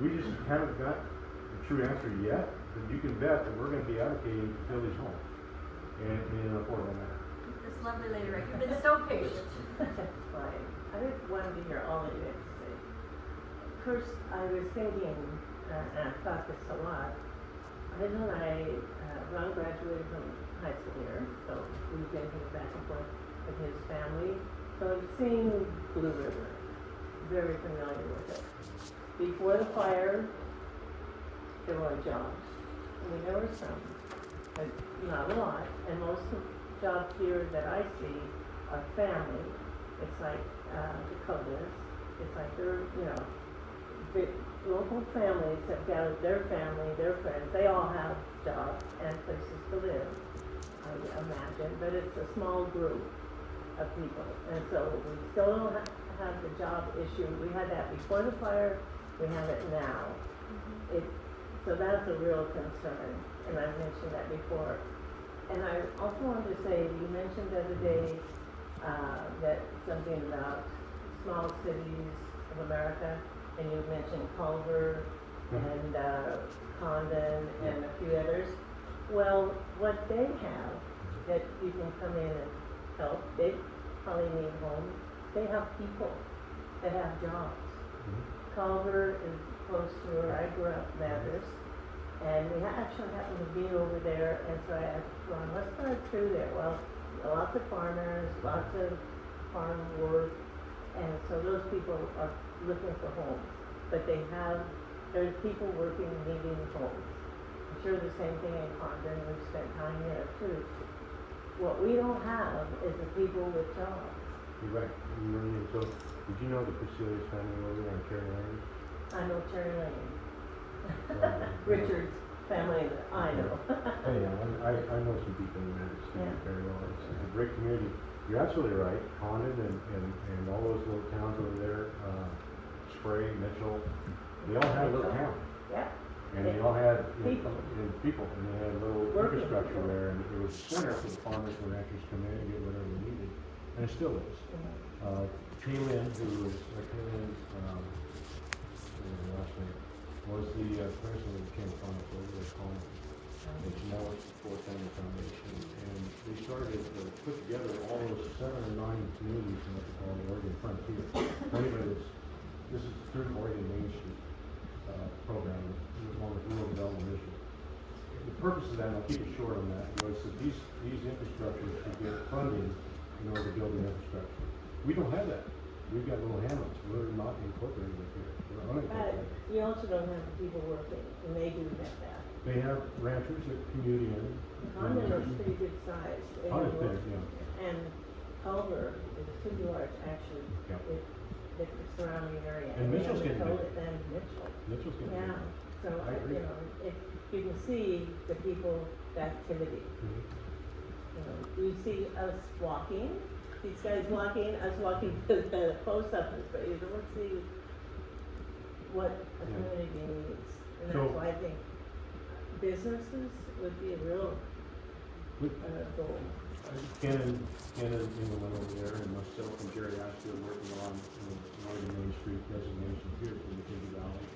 We just haven't got the true answer yet, but you can bet that we're gonna be advocating to fill these homes and in an affordable manner. This lovely lady, right, you've been so patient. Fine. I just wanted to hear all that you had to say. First, I was thinking, and I've thought this a lot, Ron graduated from high school here, so we've been here back and forth with his family. So I've seen Blue River, very familiar with it. Before the fire, there were jobs. I mean, there were some, but not a lot. And most of the jobs here that I see are family. It's like Dakotas. It's like they're, the local families have gathered their family, their friends. They all have jobs and places to live, I imagine. But it's a small group of people. And so we still don't have the job issue. We had that before the fire. We have it now. So that's a real concern, and I've mentioned that before. And I also wanted to say, you mentioned the other day that something about small cities of America, and you mentioned Culver and Condon and a few others. Well, what they have that you can come in and help, they probably need homes. They have people that have jobs. Culver is close to where I grew up, Madras, and we actually happened to be over there, and so I asked Ron, let's drive through there. Well, lots of farmers, lots of farm work, and so those people are looking for homes, but there's people working needing homes. I'm sure the same thing in Condon, we've spent time there too. What we don't have is the people with jobs. You're right. So, did you know the Priscillia's family over there on Cherry Lane? I know Cherry Lane. Well, Richard's family, I know. Anyhow, I know some people in United States very well. It's a great community. You're absolutely right. Condon and all those little towns over there, Spray, Mitchell, they all had a little town. Yeah. And they all had People. people, and they had little Working infrastructure people. there, and it was center for the farmers and ranchers to come in and get whatever they needed, and it still is. Kaylin, who was, Kaylin's, last name, was the president of the Chamber of Commerce over there, Collins. And she now works for Ford Family Foundation, and they started to put together all those 7 or 9 communities in what they call the Oregon Frontier. Anyway, this is the third Oregon Main Street program, along with Rural Development Initiative. The purpose of that, and I'll keep it short on that, was that these infrastructures could get funding in order to build an infrastructure. We don't have that. We've got little hamlets. We're not incorporated with here. We're But unincorporated. you also don't have the people working, and they do have that. They have ranchers that commute in. Condon is pretty good size. Condon's big, yeah. And Culver is pretty large, actually. Yeah. The surrounding area. And Mitchell's we getting haven't big. told it then Mitchell. Mitchell's getting Yeah, big. so, I agree. if you can see the people, the activity. You see us walking, these guys walking, us walking to the post office, but you don't see what a Yeah. community needs. And So- that's why I think businesses would be a real goal. Ken and Engleman over there, and myself and Jerry Ashby are working on Northern Main Street designation here for the McKinney Valley.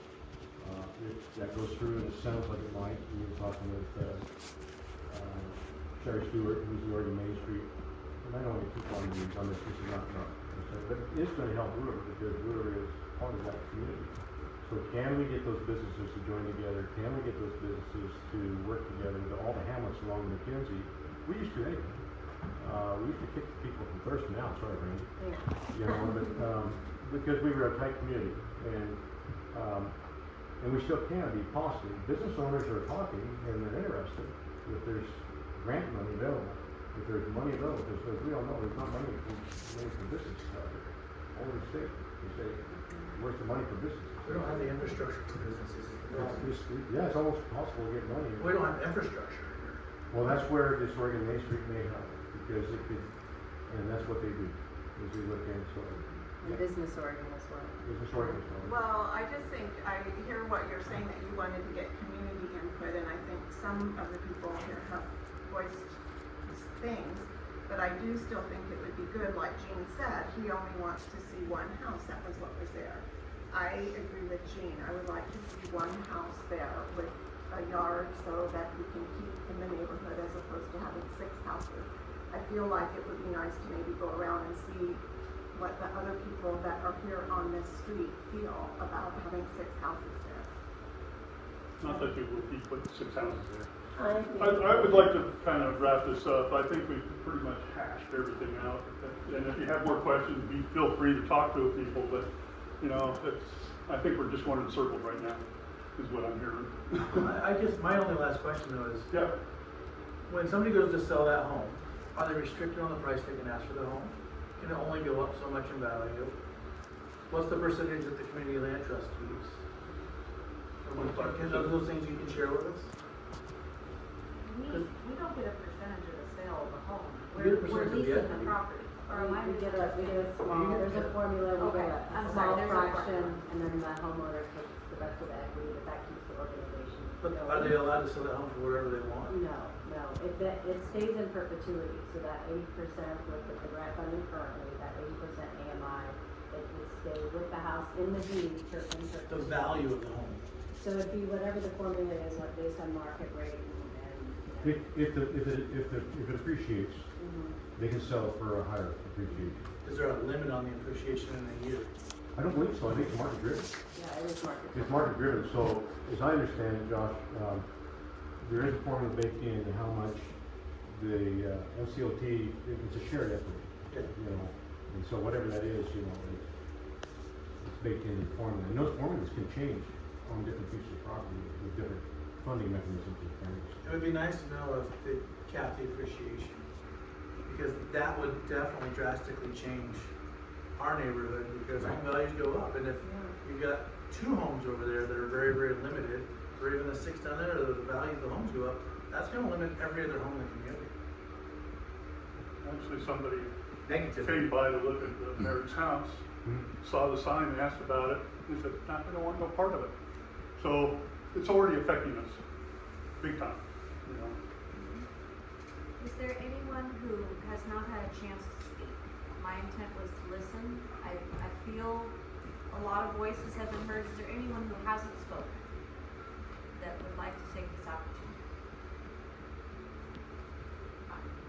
If that goes through, and it sounds like it might, we were talking with Sherry Stewart, who's the Oregon Main Street. And I don't want to keep on this is not, but it is going to help Brewer, because Brewer is part of that community. So can we get those businesses to join together? Can we get those businesses to work together, all the hamlets along McKenzie? We used to anyway. We used to kick people from Thurston out, sorry, Randy. But, because we were a tight community, and we still can be possibly. Business owners are talking, and they're interested. If there's grant money available, if there's money available, because we all know there's not money for businesses out there. All over the state, they say, where's the money for businesses? We don't have the infrastructure for businesses. is the problem. Yeah, it's almost impossible to get money. We don't have infrastructure here. Well, that's where this organization may help, because it could, and that's what they do, is they look in, so. And business Oregon as well. Business organization. Well, I just think, I hear what you're saying, that you wanted to get community input, and I think some of the people here have voiced things, but I do still think it would be good, like Gene said, he only wants to see one house, that was what was there. I agree with Gene, I would like to see one house there with a yard so that we can keep in the neighborhood as opposed to having 6 houses. I feel like it would be nice to maybe go around and see what the other people that are here on this street feel about having 6 houses there. Not that you would be putting 6 houses there. I think, I would like to kind of wrap this up. I think we've pretty much hashed everything out. And if you have more questions, feel free to talk to people, but, you know, I think we're just going in circles right now, is what I'm hearing. I guess my only last question though is, Yeah, when somebody goes to sell that home, are they restricted on the price they can ask for the home? Can it only go up so much in value? What's the percentage that the community land trust keeps? Are those things you can share with us? We don't get a percentage of the sale of the home. We get a We're percentage of the leasing the equity. property. Or am I We get a small, You get- there's a formula, we Okay, get I'm a sorry, small there's a fraction, formula. and then the homeowner takes the rest of the equity, but that keeps the organization But going. are they allowed to sell that home for whatever they want? No, it stays in perpetuity, so that 80% with the grant funding currently, that 80% AMI, it would stay with the house in the deed in perpetuity. The value of the home. So it'd be whatever the formula is, what based on market rate and, you know. If it appreciates, they can sell it for a higher appreciation. Is there a limit on the appreciation in a year? I don't believe so, I think it's market driven. Yeah, it is market. It's market driven, so as I understand it, Josh, there is a formula baked in how much the MCLT, it's a shared equity, Yeah. you know, and so whatever that is, you know, it's baked into the formula. And those formulas can change on different pieces of property with different funding mechanisms and things. It would be nice to know if they cap the appreciation, because that would definitely drastically change our neighborhood, because home values go up, and if you've got 2 homes over there that are very, very limited, or even the 6 down there, the value of the homes go up, that's gonna limit every other home in the community. actually, somebody Negative. came by to look at the Merritt's house, saw the sign, and asked about it, and said, "Nah, I don't want no part of it." So it's already affecting us, big time, you know. Is there anyone who has not had a chance to speak? My intent was to listen. I feel a lot of voices have been heard. Is there anyone who hasn't spoken that would like to take this opportunity?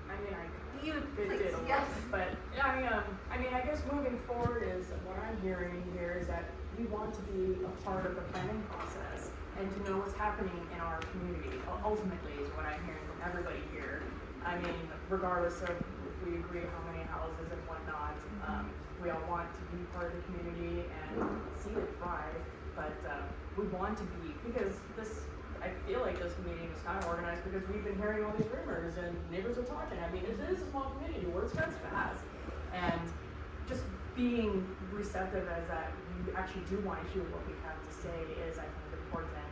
I mean, You, it please, did a yes. lot, but I mean, I guess moving forward is what I'm hearing here is that we want to be a part of the planning process and to know what's happening in our community. Ultimately, is what I'm hearing from everybody here. I mean, regardless of if we agree how many houses and whatnot, we all want to be part of the community and see it thrive. But we want to be, because this, I feel like this meeting is kind of organized because we've been hearing all these rumors and neighbors are talking. I mean, it is a small community, word spreads fast. And just being receptive as that you actually do want to hear what we have to say is, I think, important. And,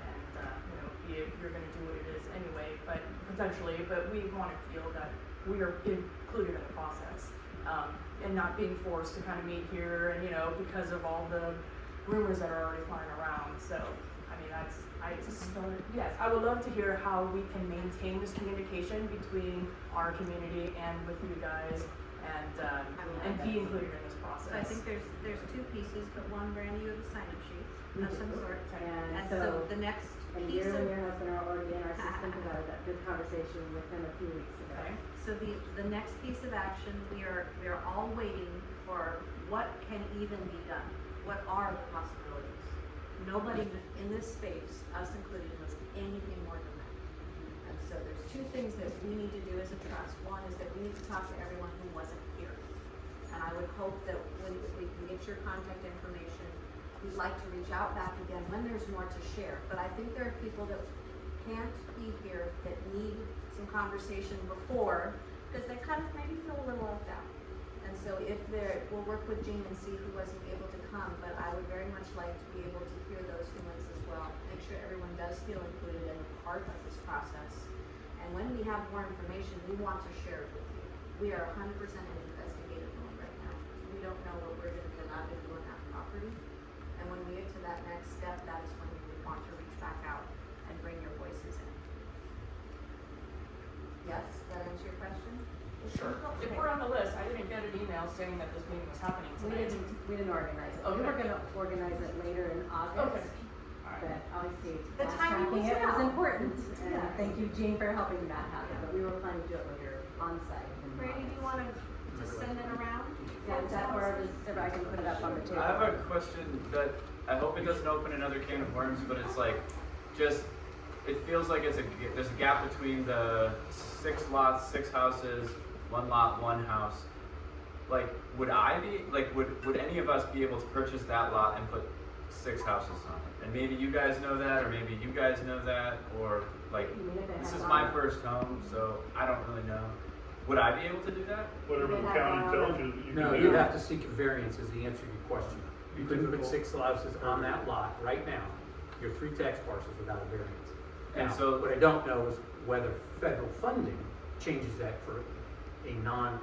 you're going to do what it is anyway, but potentially, but we want to feel that we are included in the process. And not being forced to kind of meet here and, because of all the rumors that are already flying around. So, I mean, yes, I would love to hear how we can maintain this communication between our community and with you guys and be included in this process. So I think there's 2 pieces, but one, Brandy, you have a sign-up sheet of some sort. And And so the next And piece you of. and your husband are already in our system because I had that good conversation with him a few weeks ago. Okay, so the next piece of action, we are all waiting for what can even be done. What are the possibilities? Nobody in this space, us included, knows anything more than that. And so there's 2 things that we need to do as a trust. One is that we need to talk to everyone who wasn't here. And I would hope that when we can get your contact information, we'd like to reach out back again when there's more to share. But I think there are people that can't be here that need some conversation before, because they kind of maybe feel a little left out. And so if there, we'll work with Jean and see who wasn't able to come, but I would very much like to be able to hear those feelings as well. Make sure everyone does feel included and part of this process. And when we have more information, we want to share it with you. We are 100% in investigative mode right now. We don't know what we're gonna be allowed to do on that property. And when we get to that next step, that is when we would want to reach back out and bring your voices in. Yes, that answer your question? Sure. If we're on the list, I didn't get an email saying that this meeting was happening We tonight. didn't organize it. We Okay. were gonna organize it later in August. Okay. Alright. But obviously, The fast timing tracking was it was now. important, and Yeah. thank you, Jean, for helping that happen, but we were planning to do it later on site. in Brady, do you August. wanna just send it around? Yeah, is that where if I can put it up on the table? I have a question that I hope it doesn't open another can of worms, but it's like, just, it feels like there's a gap between the 6 lots, 6 houses, 1 lot, 1 house. Like, would any of us be able to purchase that lot and put 6 houses on it? And maybe you guys know that, or maybe you guys know that, or like, You mean if it this had is my gone- first home, so I don't really know. Would I be able to do that? Whatever the They have county gone tells on- you that you No, can you'd do. have to seek a variance is the answer to your question. You couldn't put 6 houses on that lot right now. You have 3 tax parcels without a variance. And Now, so- what I don't know is whether federal funding changes that for a It's a county.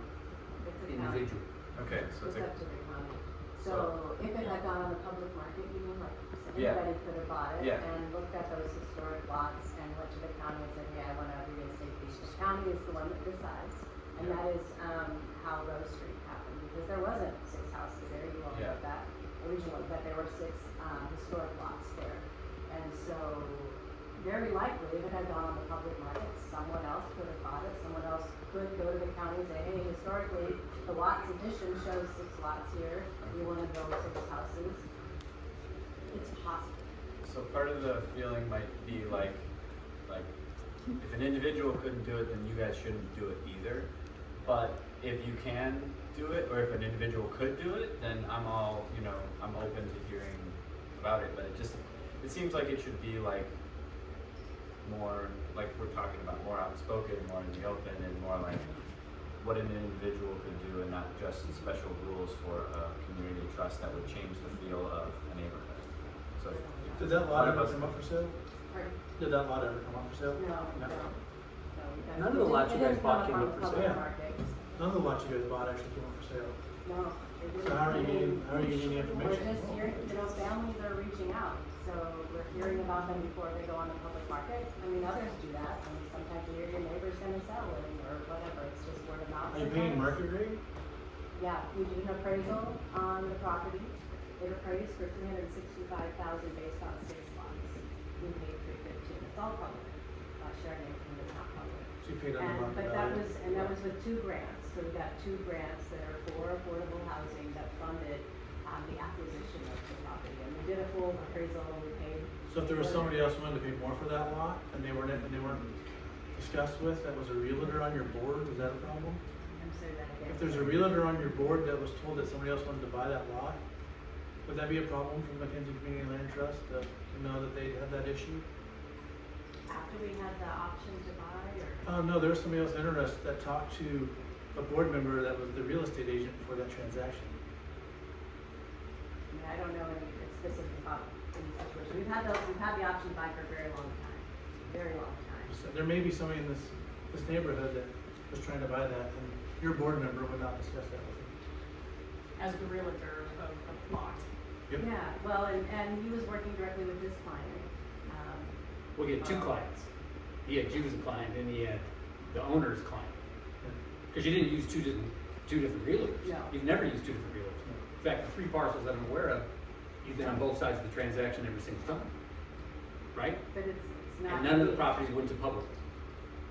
non-individual. Okay, so It's it's up to the county. So if it had gone on the public market, you mean, like, Yeah. anybody could have bought it Yeah. and looked at those historic lots and went to the county and said, hey, I wanna reinstate these. The county is the one that decides, and Yeah. that is, how Rose Street happened, because there wasn't 6 houses there, you all Yeah. know that originally, but there were 6, historic lots there. And so, very likely, if it had gone on the public market, someone else could have bought it, someone else could go to the county and say, hey, historically, the Watts edition shows 6 lots here, we wanna build 6 houses. It's possible. So part of the feeling might be like, if an individual couldn't do it, then you guys shouldn't do it either. But if you can do it, or if an individual could do it, then I'm open to hearing about it. But it seems like it should be like more, like we're talking about, more outspoken, more in the open, and more like what an individual could do, and not just special rules for a community trust that would change the feel of a neighborhood. So, Did that lot ever come up for sale? Pardon? Did that lot ever come up for sale? No, No. None of the lots you guys bought came up for sale. Market. None of the lots you guys bought actually came up for sale. No. they didn't. So how are you getting the We're information? just hearing, families are reaching out, so we're hearing about them before they go on the public market. I mean, others do that, I mean, sometimes you hear your neighbor's gonna sell it, or whatever, it's just word of mouth. Are you paying sometimes. market rate? Yeah, we did an appraisal on the property, it appraised for $365,000 based on 6 lots. We paid $315, it's all public, sharing anything that's not public. So you paid under And, market but value? that was with 2 grants, so we got 2 grants that are for affordable housing that funded, the acquisition of the property. And we did a full appraisal and we paid. So if there was somebody else willing to pay more for that lot, and they weren't discussed with, that was a realtor on your board, is that a problem? I'm sorry that again. If there's a realtor on your board that was told that somebody else wanted to buy that lot, would that be a problem for Mackenzie Community Land Trust to know that they have that issue? After we had the option to buy, or? No, there was somebody else interested that talked to a board member that was the real estate agent for that transaction. I mean, I don't know any specific about any situation. We've had the option to buy for a very long time, very long time. So there may be somebody in this neighborhood that was trying to buy that, and your board member would not discuss that with you. As the realtor of the plot. Yep. Yeah, well, and he was working directly with his client. We had 2 clients. He had you as a client, and he had the owner's client. Because you didn't use two different realtors. No. You've never used 2 different realtors. In fact, the 3 parcels that I'm aware of, you've been on both sides of the transaction every single time. Right? But it's not. And none of the properties went to public.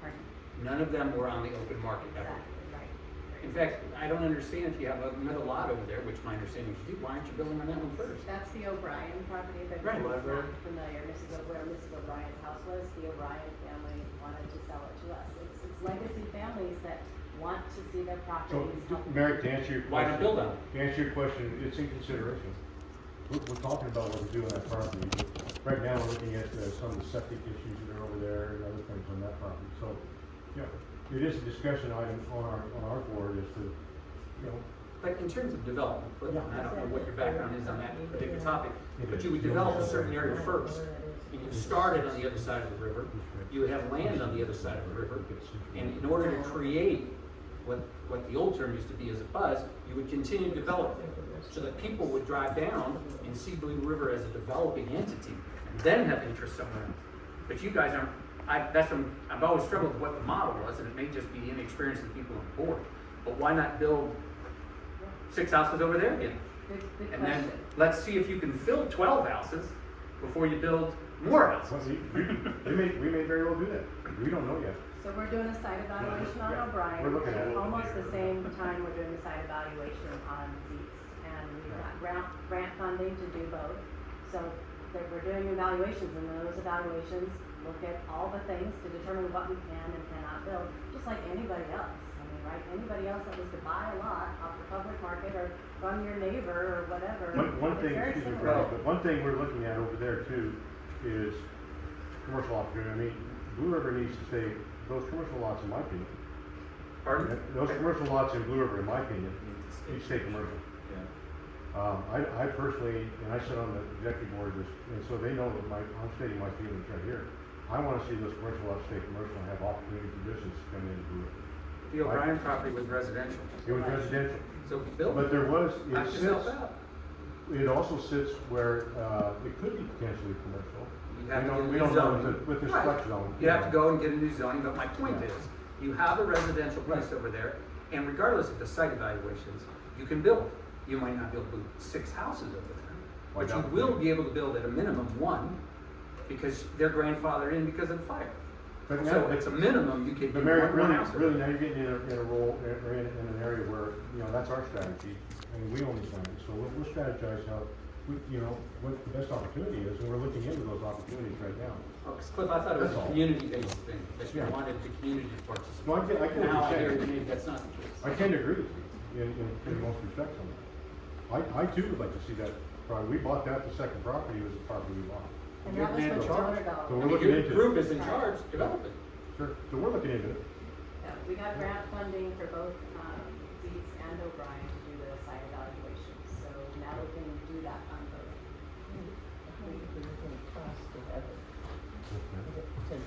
Pardon? None of them were on the open market ever. Exactly, right. In fact, I don't understand if you have another lot over there, which my understanding is you do, why aren't you building on that one first? That's the O'Brien property, but Right. it's Library. not familiar. Where Mrs. O'Brien's house was, the O'Brien family wanted to sell it to us. It's legacy families that want to see their So, properties. helped. Merrick, to answer your question. Why not build on it? To answer your question, it's in consideration. We're talking about what to do on that property. right now, we're looking at some of the septic issues that are over there and other things on that property. So, yeah, it is a discussion item on our board as to, you know, But in terms of development, but Yeah. I don't know what your background is on that particular topic, but you would develop a certain area first. And you started on the other side of the river, you would have land on the other side of the river, and in order to create what the old term used to be as a buzz, you would continue to develop it, so that people would drive down and see Blue River as a developing entity, and then have interest somewhere else. But you guys aren't, I've always struggled with what the model was, and it may just be inexperience of the people on board. But why not build 6 houses over there again? Good And then, question. let's see if you can fill 12 houses before you build more well, houses. we may very well do that. We don't know yet. So we're doing a site evaluation on Yeah, O'Brien. we're looking at it. Almost the same time we're doing a site evaluation on Zeets. And we've got grant funding to do both. So that we're doing evaluations, and those evaluations look at all the things to determine what we can and cannot build, just like anybody else. I mean, right, anybody else that was to buy a lot off the public market or from your neighbor or whatever. One it's thing, very excuse me, similar. Brian, but one thing we're looking at over there too is commercial opportunity. I mean, Blue River needs to stay, those commercial lots, in my opinion, Pardon? those commercial lots in Blue River, in my opinion, need to stay commercial. I personally, and I sit on the executive board, and so they know that I'm stating my feelings right here. I wanna see those commercial lots stay commercial and have opportunity for business to come in and do it. The O'Brien property was residential, It was residential, so build but it, there was, knock it yourself sits, out. it also sits where, it could be potentially commercial. You have to get a We new don't know zoning. with this Right. flex zone. You have to go and get a new zoning, but my point Yeah. is, you have a residential place over there, and regardless of the site evaluations, you can build. You might not be able to build 6 houses over there, Why but you not? will be able to build at a minimum 1, because they're grandfathered in because of the fire. But So now, it's a minimum, you can do but Mary, one really, house over really there. now you're getting in a role, or in an area where, you know, that's our strategy, and we own this land, so we'll strategize how, you know, what the best opportunity is, and we're looking into those opportunities right now. Oh, 'cause Cliff, I thought it was That's a all. community-based thing, that you Yeah. wanted the community to participate. No, I get what Now I you're hear saying. that maybe that's not the case. I tend to agree with you in most respects on that. I too would like to see that, we bought that, the second property was the property we bought. And You're that the was man in with charge. Jonah So Dog. we're looking Your into it. group is in charge, develop it. Sure, so we're looking into it. Yeah, we got grant funding for both, Zeets and O'Brien to do the site evaluation, so now we can do that on both. What is the cost of it? Did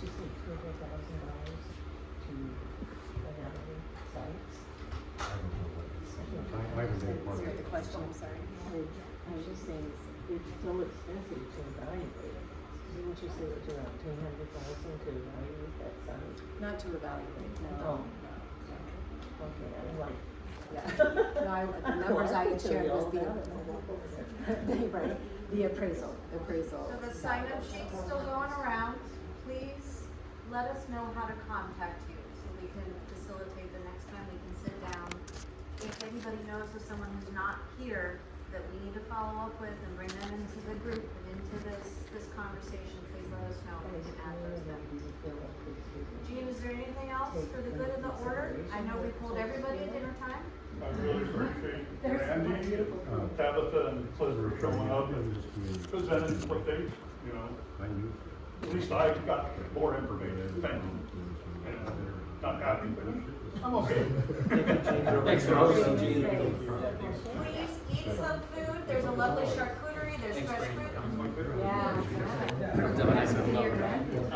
you say $200,000 to evaluate sites? I don't know what it is. I haven't been part of it. question, I'm sorry. I'm just saying, it's so expensive to evaluate it. Didn't you say it was around $200,000 to evaluate that site? Not to evaluate, Oh. no. Okay, I'm like. Yeah. No, the numbers I had shared was the, the. right, the appraisal. So the sign-up sheet's still going around. Please let us know how to contact you so we can facilitate the next time we can sit down. If anybody knows of someone who's not here that we need to follow up with and bring them into the group and into this conversation, please let us know. We can add those then. Jean, is there anything else for the good of the order? I know we pulled everybody at dinner time. I really appreciate There's some Randy, beautiful Tabitha, and Cliff for showing up and presenting what they, you know, at least I got more information, thank you. And not happy, but I'm okay. Thanks for hosting, Gene. Please eat some food. There's a lovely charcuterie, there's fresh fruit. Yeah. Have a nice evening. Your grant.